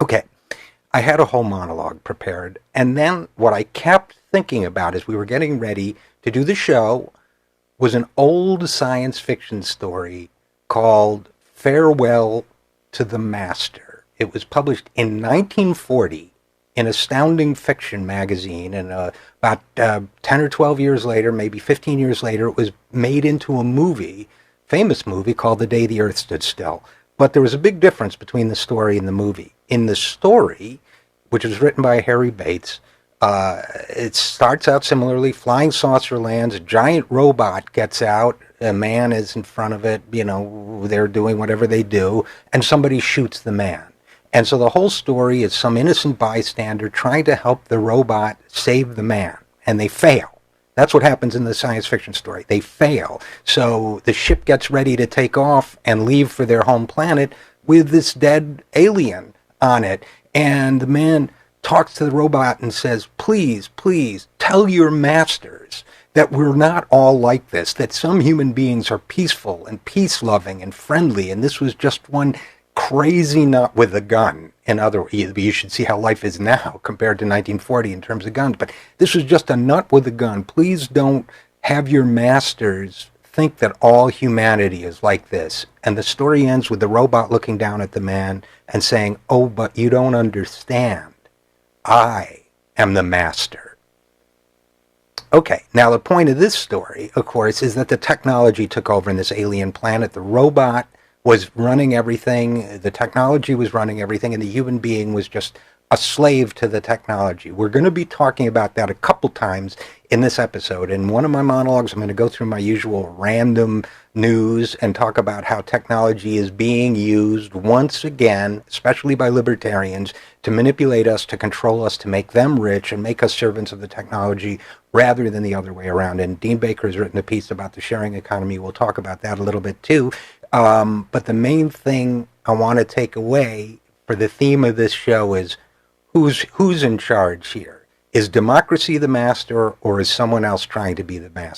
Okay, I had a whole monologue prepared, and then what I kept thinking about as we were getting ready to do the show was an old science fiction story called Farewell to the Master. It was published in 1940 in Astounding Fiction magazine, and about 10 or 12 years later, maybe 15 years later, it was made into a movie, famous movie called The Day the Earth Stood Still. But there was a big difference between the story and the movie. In the story, which was written by Harry Bates, it starts out similarly. Flying saucer lands, a giant robot gets out, a man is in front of it, they're doing whatever they do, and somebody shoots the man. And so the whole story is some innocent bystander trying to help the robot save the man, and they fail. That's what happens in the science fiction story. They fail. So the ship gets ready to take off and leave for their home planet with this dead alien on it. And the man talks to the robot and says, please, please, tell your masters that we're not all like this, that some human beings are peaceful and peace-loving and friendly, and this was just one crazy nut with a gun. You should see how life is now compared to 1940 in terms of guns, but this was just a nut with a gun. Please don't have your masters think that all humanity is like this. And the story ends with the robot looking down at the man and saying, oh, but you don't understand. I am the master. Okay, now the point of this story, of course, is that the technology took over in this alien planet. The robot was running everything, the technology was running everything, and the human being was just a slave to the technology. We're going to be talking about that a couple times in this episode. In one of my monologues, I'm going to go through my usual random news and talk about how technology is being used once again, especially by libertarians, to manipulate us, to control us, to make them rich and make us servants of the technology rather than the other way around. And Dean Baker has written a piece about the sharing economy. We'll talk about that a little bit too. But the main thing I want to take away for the theme of this show is who's in charge here? Is democracy the master, or is someone else trying to be the master?